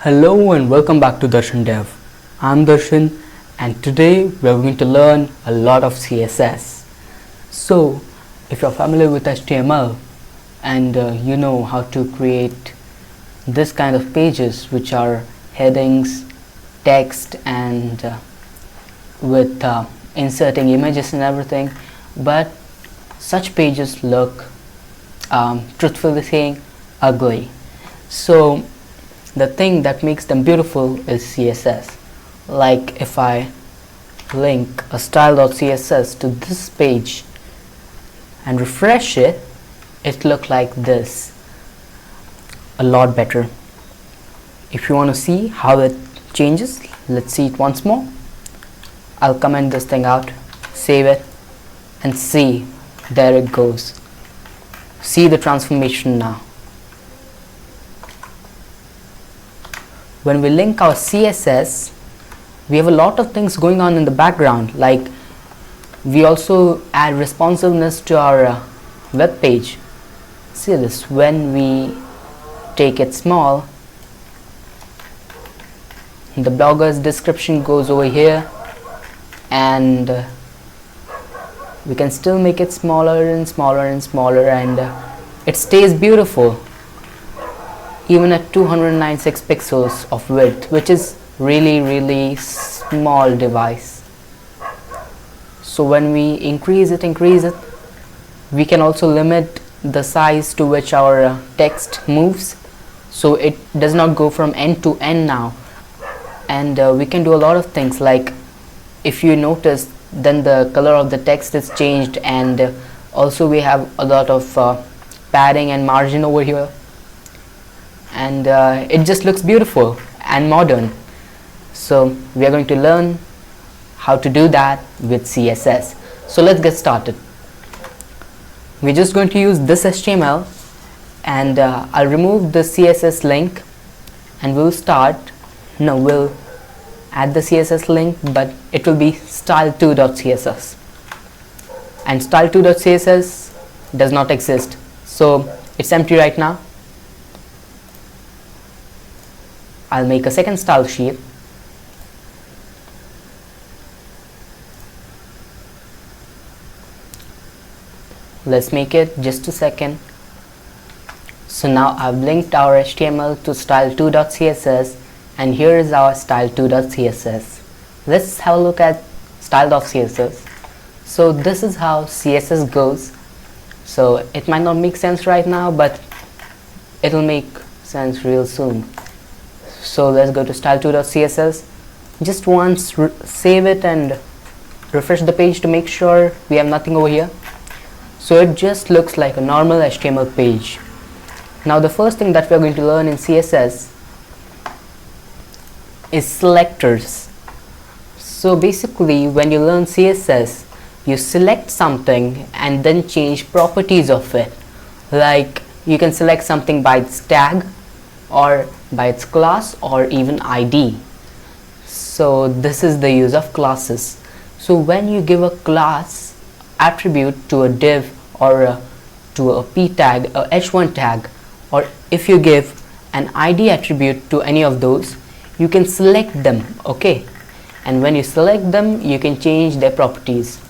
Hello and welcome back to Darshan Dev. I'm Darshan and today we're going to learn a lot of CSS. So if you're familiar with HTML and you know how to create this kind of pages which are headings, text and with inserting images and everything, but such pages look truthfully saying ugly. So the thing that makes them beautiful is CSS. Like if I link a style.css to this page and refresh it, it looks like this, a lot better. If you want to see how it changes, let's see it once more. I'll comment this thing out, save it, and see, there it goes. See the transformation now. When we link our CSS, we have a lot of things going on in the background, like we also add responsiveness to our web page. See this, when we take it small, the blogger's description goes over here and we can still make it smaller and smaller and smaller, and it stays beautiful even at 296 pixels of width, which is really small device. So when we increase it, we can also limit the size to which our text moves, so it does not go from end to end now. And we can do a lot of things, like if you notice, then the color of the text is changed, and also we have a lot of padding and margin over here, and it just looks beautiful and modern. So we are going to learn how to do that with CSS. So let's get started. We're just going to use this HTML, and I'll remove the CSS link and we'll add the CSS link, but it will be style2.css, and style2.css does not exist, so it's empty right now. I'll make a second style sheet. Let's make it just a second. So now I've linked our HTML to style2.css, and here is our style2.css. Let's have a look at style.css. So this is how CSS goes. So it might not make sense right now, but it'll make sense real soon. So let's go to style2.css. Just once save it and refresh the page to make sure we have nothing over here. So it just looks like a normal HTML page. Now the first thing that we're going to learn in CSS is selectors. So basically when you learn CSS, you select something and then change properties of it. Like you can select something by its tag, or by its class, or even ID. So this is the use of classes. So when you give a class attribute to a div, or to a p tag, a h1 tag, or if you give an ID attribute to any of those, you can select them, okay? And when you select them, you can change their properties,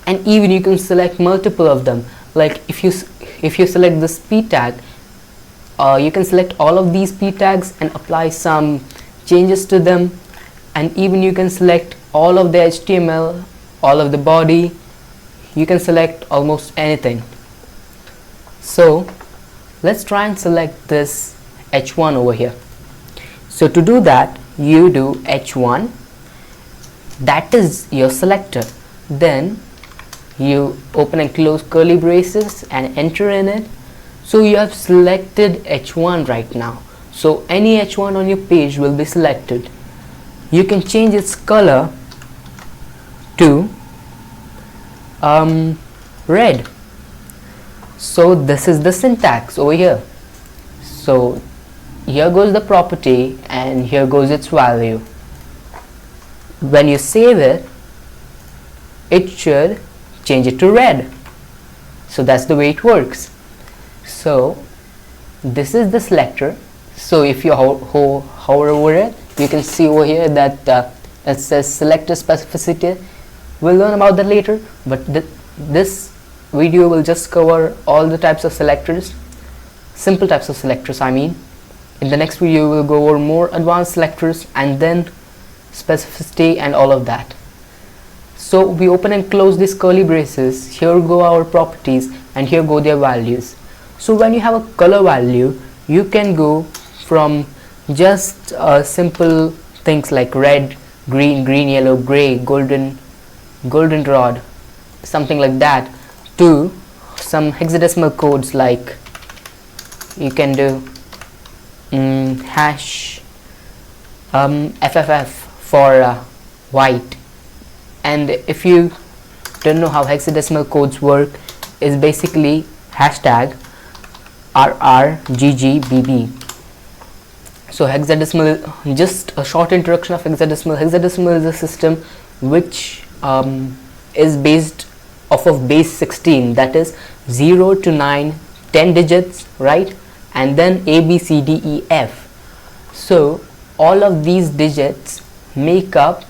and even you can select multiple of them. Like if you select this p tag, you can select all of these p tags and apply some changes to them, and even you can select all of the HTML, all of the body. You can select almost anything. So let's try and select this h1 over here. So to do that, you do h1, that is your selector. Then you open and close curly braces and enter in it. So you have selected h1 right now. So any h1 on your page will be selected. You can change its color to red. So this is the syntax over here. So here goes the property and here goes its value. When you save it, it should change it to red. So that's the way it works. So this is the selector. So if you hover over it, you can see over here that it says selector specificity. We'll learn about that later, but this video will just cover all the types of selectors, simple types of selectors I mean. In the next video we'll go over more advanced selectors and then specificity and all of that. So we open and close these curly braces. Here go our properties and here go their values. So when you have a color value, you can go from just simple things like red, green, yellow, gray, golden rod, something like that, to some hexadecimal codes like you can do hash FFF for white. And if you don't know how hexadecimal codes work, is basically hashtag RRGGBB. So hexadecimal, just a short introduction of hexadecimal. Hexadecimal is a system which is based off of base 16, that is 0 to 9, 10 digits, right? And then A, B, C, D, E, F. So all of these digits make up,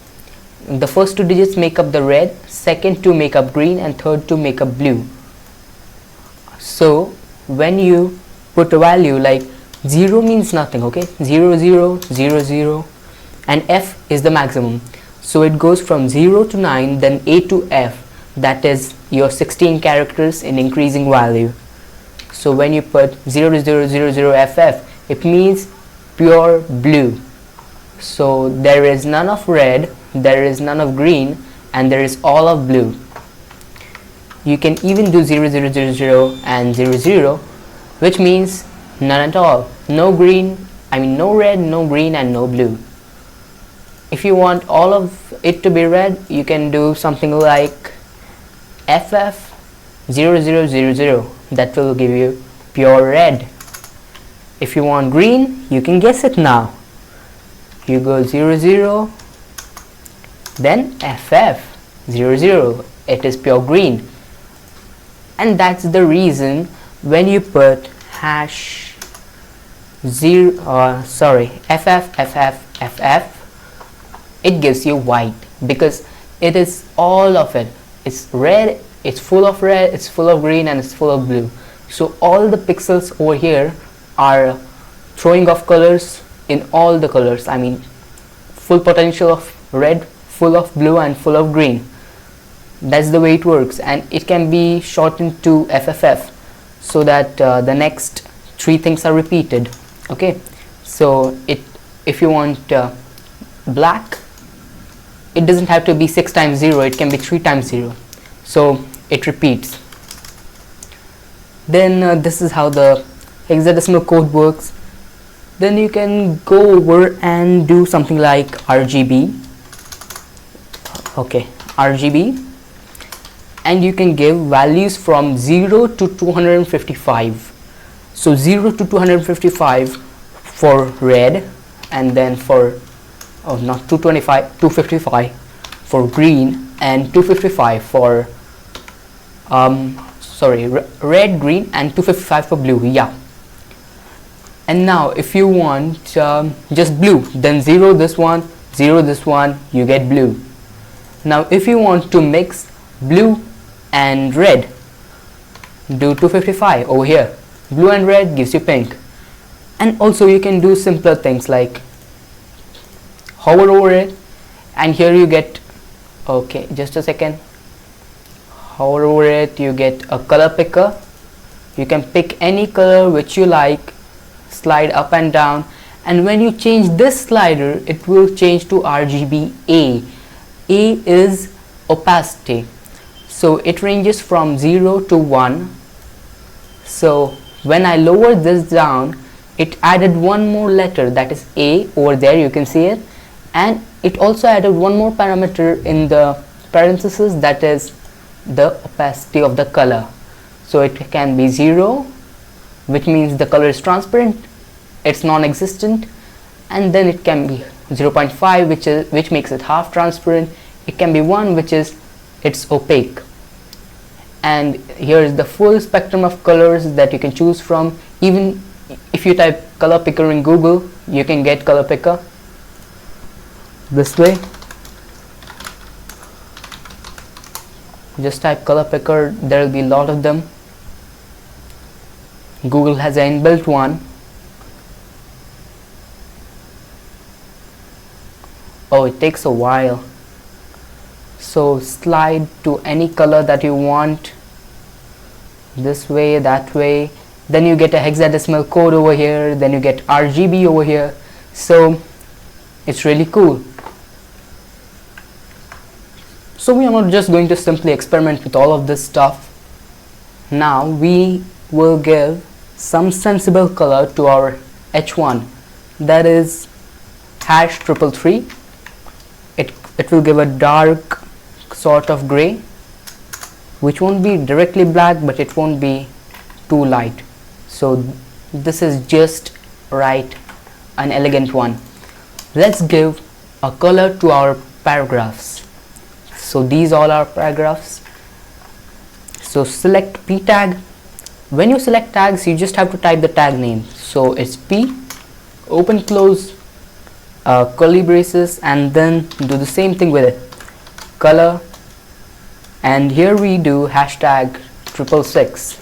the first two digits make up the red, second two make up green, and third two make up blue. So when you put a value like 0 means nothing, okay, 0 0 0 0, and F is the maximum, so it goes from 0 to 9, then A to F, that is your 16 characters in increasing value. So when you put 0 to 0 0 0 FF, it means pure blue. So there is none of red, there is none of green, and there is all of blue. You can even do 0 0 0 0 and 0 0, which means none at all, no green, no red, no green, and no blue. If you want all of it to be red, you can do something like FF 0 0 0 0, that will give you pure red. If you want green, you can guess it now. You go 0 0, then FF 0 0, it is pure green. And that's the reason when you put hash FF, it gives you white, because it is all of it. It's red, it's full of red, it's full of green, and it's full of blue. So all the pixels over here are throwing off colors in all the colors, full potential of red, full of blue, and full of green. That's the way it works, and it can be shortened to FFF so that the next three things are repeated. Okay, so if you want black, it doesn't have to be 6 times 0, it can be 3 times 0, so it repeats. Then this is how the hexadecimal code works. Then you can go over and do something like RGB. Okay, RGB, and you can give values from 0 to 255. So 0 to 255 for red, and then for 255 for green, and 255 for red, green, and 255 for blue. Yeah. And now if you want just blue, then 0 this one, 0 this one, you get blue. Now if you want to mix blue and red, do 255 over here. Blue and red gives you pink. And also you can do simpler things like hover over it, and here you get, okay, just a second, hover over it, you get a color picker. You can pick any color which you like, slide up and down, and when you change this slider, it will change to RGB A. A is opacity, so it ranges from 0 to 1. So when I lower this down, it added one more letter, that is A over there, you can see it, and it also added one more parameter in the parenthesis, that is the opacity of the color. So it can be 0, which means the color is transparent, it's non-existent, and then it can be 0.5, which makes it half transparent. It can be 1, which is it's opaque. And here is the full spectrum of colors that you can choose from. Even if you type color picker in Google, you can get color picker this way. Just type color picker, there will be a lot of them. Google has an inbuilt one. Oh, it takes a while. So slide to any color that you want, this way, that way. Then you get a hexadecimal code over here, then you get RGB over here. So it's really cool. So we are not just going to simply experiment with all of this stuff. Now we will give some sensible color to our H1, that is #333. It will give a dark sort of gray, which won't be directly black, but it won't be too light. So this is just right, an elegant one. Let's give a color to our paragraphs. So these all are paragraphs. So select p tag. When you select tags, you just have to type the tag name. So it's p, open close, curly braces, and then do the same thing with it, color, and here we do #666.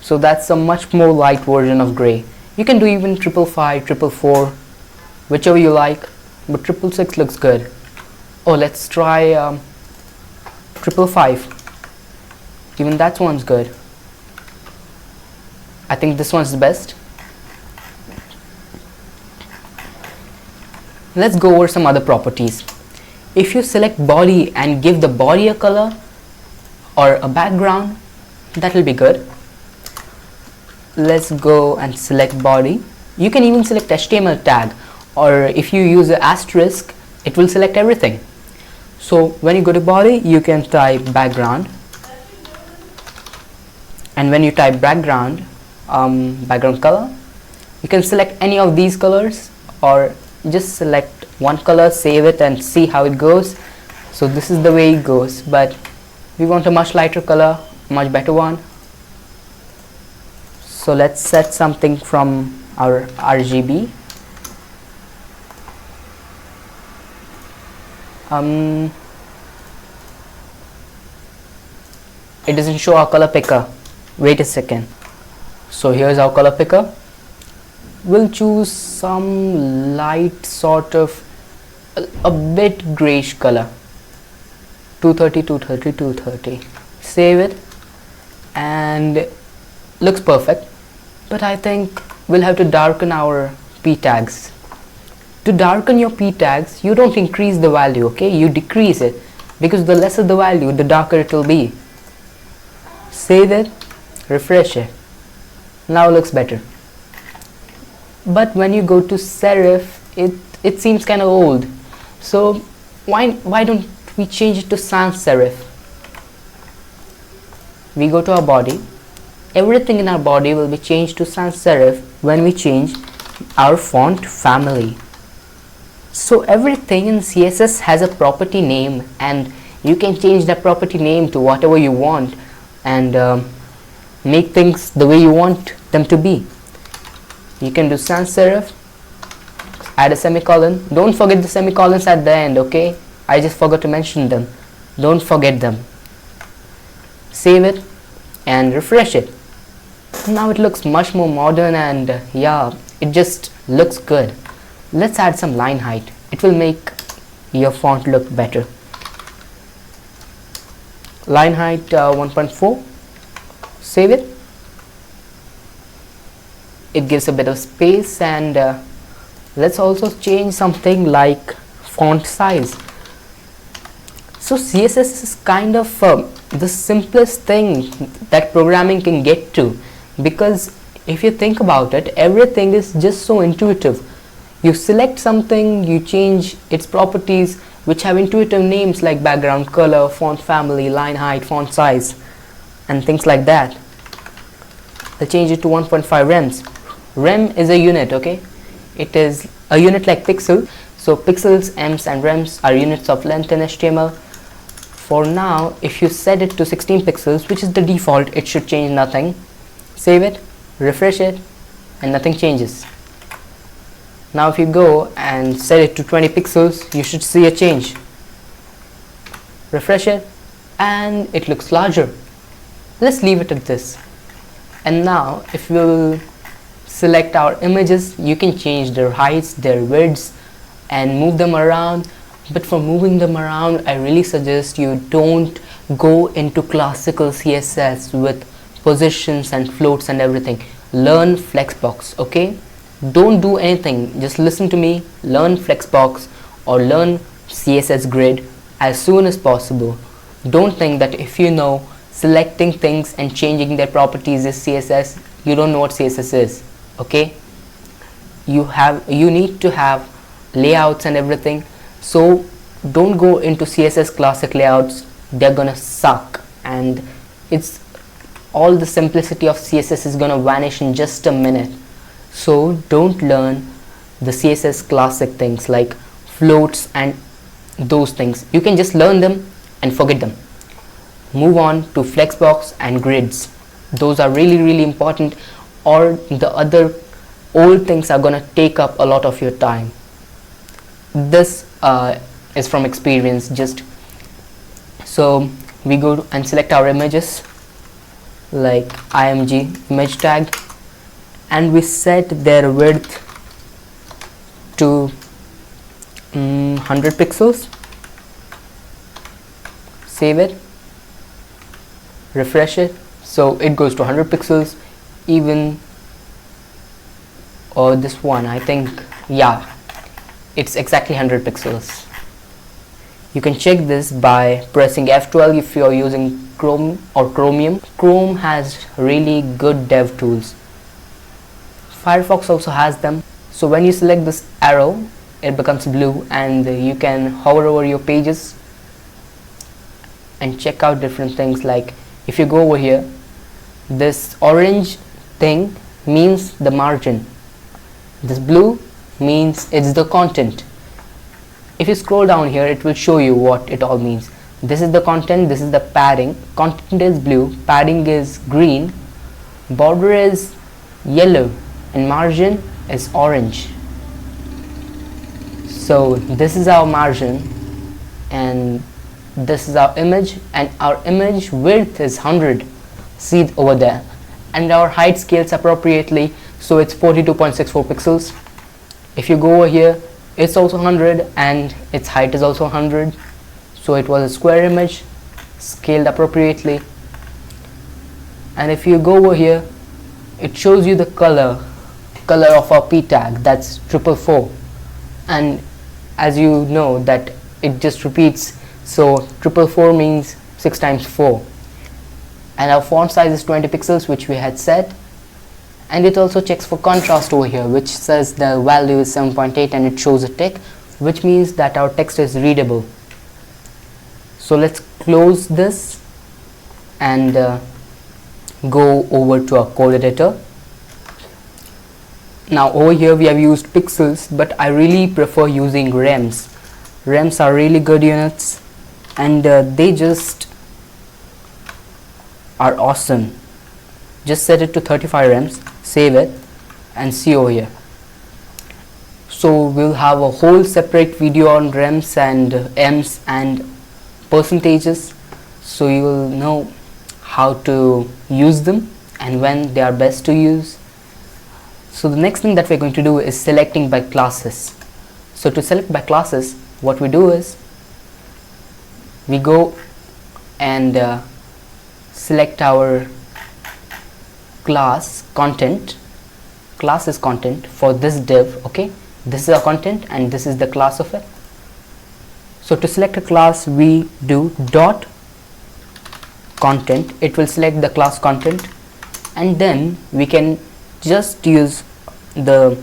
So that's a much more light version of gray. You can do even 555, 444, whichever you like, but 666 looks good. Oh, let's try 555. Even that one's good. I think this one's the best. Let's go over some other properties. If you select body and give the body a color or a background, that will be good. Let's go and select body. You can even select HTML tag, or if you use an asterisk, it will select everything. So when you go to body, you can type background, and when you type background color, you can select any of these colors, or just select one color, save it, and see how it goes. So this is the way it goes, but we want a much lighter color, much better one. So let's set something from our RGB. It doesn't show our color picker. Wait a second. So here's our color picker. We'll choose some light sort of a bit grayish color. 230, 230, 230. Save it, and looks perfect. But I think we'll have to darken our p tags. To darken your p tags, you don't increase the value, okay? You decrease it, because the lesser the value, the darker it will be. Save it, refresh it. Now it looks better. But when you go to serif, it seems kind of old. So why don't we change it to sans serif? We go to our body. Everything in our body will be changed to sans serif when we change our font family. So everything in CSS has a property name, and you can change that property name to whatever you want, and make things the way you want them to be. You can do sans serif, add a semicolon. Don't forget the semicolons at the end, okay? I just forgot to mention them. Don't forget them. Save it and refresh it. Now it looks much more modern, and yeah, it just looks good. Let's add some line height. It will make your font look better. Line height 1.4. Save it. It gives a bit of space, and let's also change something like font size. So CSS is kind of the simplest thing that programming can get to, because if you think about it, everything is just so intuitive. You select something, you change its properties, which have intuitive names like background color, font family, line height, font size, and things like that. I'll change it to 1.5 rems. Rem is a unit, okay? It is a unit like pixel. So pixels, ems, and rems are units of length in HTML. For now, if you set it to 16 pixels, which is the default, it should change nothing. Save it, refresh it, and nothing changes. Now if you go and set it to 20 pixels, you should see a change. Refresh it and it looks larger. Let's leave it at this. And now if we will select our images, you can change their heights, their widths, and move them around. But for moving them around, I really suggest you don't go into classical CSS with positions and floats and everything. Learn Flexbox, okay? Don't do anything, just listen to me. Learn Flexbox or learn CSS Grid as soon as possible. Don't think that if you know selecting things and changing their properties is CSS, you don't know what CSS is, okay? You need to have layouts and everything. So don't go into CSS classic layouts, they're gonna suck, and it's all the simplicity of CSS is gonna vanish in just a minute. So don't learn the CSS classic things like floats and those things. You can just learn them and forget them. Move on to Flexbox and grids. Those are really important, or the other old things are gonna take up a lot of your time. This is from experience. Just so we go and select our images like img image tag, and we set their width to 100 pixels. Save it, refresh it, so it goes to 100 pixels. Even or this one, I think, yeah, it's exactly 100 pixels. You can check this by pressing F12 if you are using Chrome or Chromium. Chrome has really good dev tools. Firefox also has them. So when you select this arrow, it becomes blue, and you can hover over your pages and check out different things. Like if you go over here, this orange thing means the margin, this blue means it's the content. If you scroll down here, it will show you what it all means. This is the content, this is the padding. Content is blue, padding is green, border is yellow, and margin is orange. So this is our margin, and this is our image, and our image width is 100. See over there, and our height scales appropriately, so it's 42.64 pixels. If you go over here, it's also 100 and its height is also 100, so it was a square image scaled appropriately. And if you go over here, it shows you the color of our p tag, that's 444, and as you know that it just repeats, so 444 means 6 times 4. And our font size is 20 pixels, which we had set. And it also checks for contrast over here, which says the value is 7.8 and it shows a tick, which means that our text is readable. So let's close this and go over to our code editor. Now over here we have used pixels, but I really prefer using rems. Rems are really good units, and they just are awesome. Just set it to 35 rems, save it, and see over here. So we'll have a whole separate video on rems and ems and percentages, so you will know how to use them and when they are best to use. So the next thing that we're going to do is selecting by classes. So to select by classes, what we do is we go and select our class content. Class is content for this div, okay? This is our content and this is the class of it. So to select a class, we do dot content. It will select the class content, and then we can just use the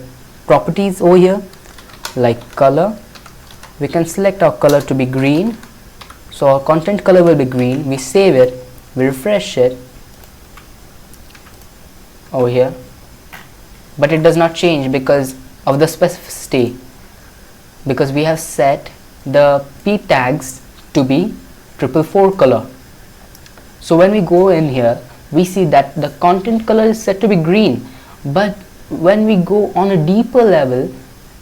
properties over here like color. We can select our color to be green, so our content color will be green. We save it, we refresh it over here, but it does not change because of the specificity, because we have set the p tags to be 444 color. So when we go in here, we see that the content color is set to be green, but when we go on a deeper level,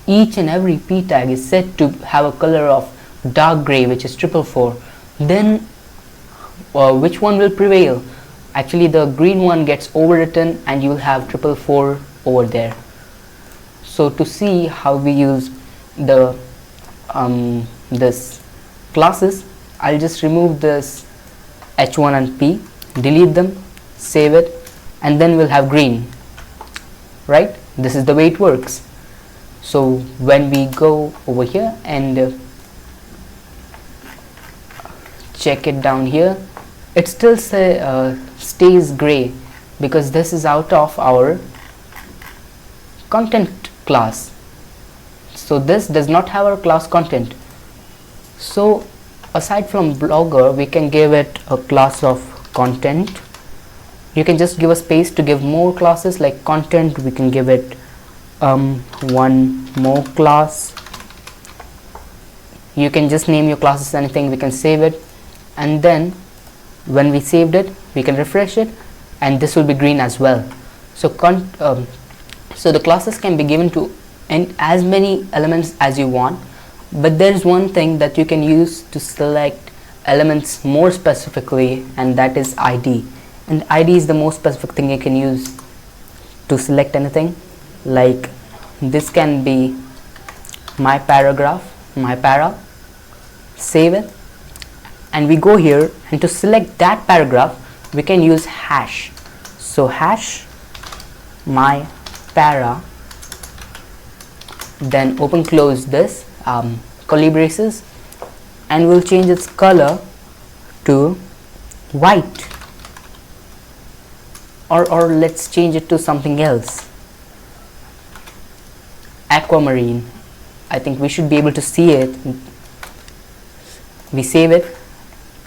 each and every p tag is set to have a color of dark gray, which is 444. Then which one will prevail? Actually, the green one gets overwritten and you will have 444 over there. So to see how we use the this classes, I'll just remove this h1 and p, delete them, save it, and then we'll have green, right? This is the way it works. So when we go over here and check it down here, it still stays gray because this is out of our content class. So this does not have our class content. So aside from blogger, we can give it a class of content. You can just give a space to give more classes, like content. We can give it one more class. You can just name your classes anything. We can save it, and then when we saved it, we can refresh it, and this will be green as well. So so the classes can be given to as many elements as you want, but there is one thing that you can use to select elements more specifically, and that is ID. And ID is the most specific thing you can use to select anything. Like this can be my paragraph, my para, save it, and we go here, and to select that paragraph we can use hash. So hash my para, then open close this curly braces, and we'll change its color to white, or let's change it to something else, aquamarine. I think we should be able to see it. We save it,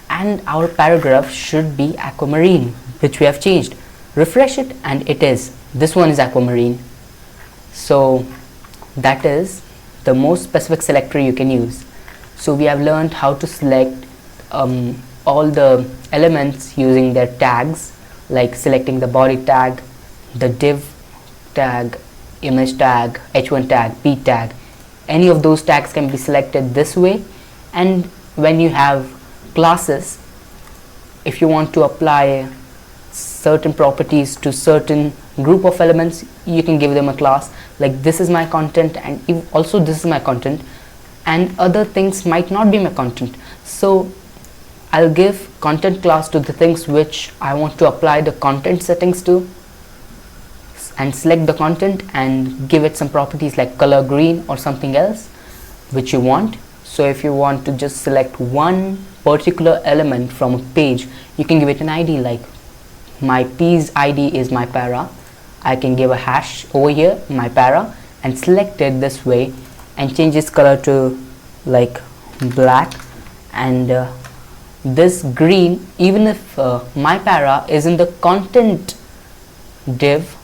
and our paragraph should be aquamarine, which we have changed. Refresh it, and it is, this one is aquamarine. So that is the most specific selector you can use. So we have learned how to select all the elements using their tags, like selecting the body tag, the div tag, image tag, h1 tag, p tag. Any of those tags can be selected this way. And when you have classes, if you want to apply certain properties to certain group of elements, you can give them a class, like this is my content, and also this is my content, and other things might not be my content. So I'll give content class to the things which I want to apply the content settings to, and select the content and give it some properties like color green or something else which you want. So if you want to just select one particular element from a page, you can give it an ID, like my p's ID is my para. I can give a hash over here, my para, and select it this way and change its color to like black, and this green, even if my para is in the content div.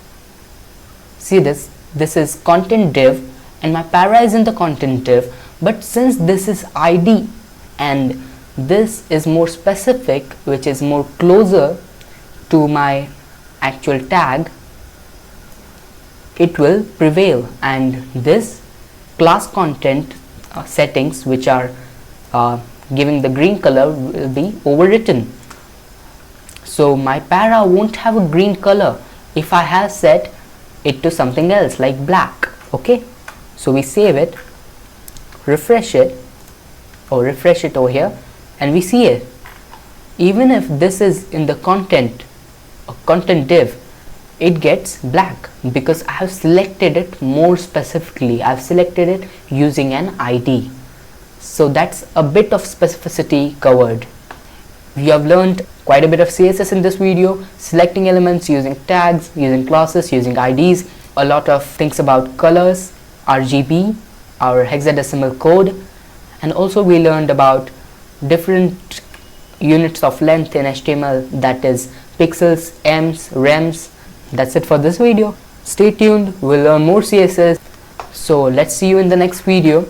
See this is content div and my para is in the content div, but since this is ID and this is more specific, which is more closer to my actual tag, it will prevail, and this class content settings which are giving the green color will be overwritten. So my para won't have a green color if I have set it to something else like black. Okay, so we save it, refresh it, or refresh it over here, and we see it. Even if this is in the content div, it gets black because I have selected it more specifically. I have selected it using an ID. So that's a bit of specificity covered. We have learned quite a bit of CSS in this video, selecting elements, using tags, using classes, using IDs, a lot of things about colors, RGB, our hexadecimal code, and also we learned about different units of length in HTML, that is pixels, ems, rems. That's it for this video. Stay tuned, we'll learn more CSS. So let's see you in the next video.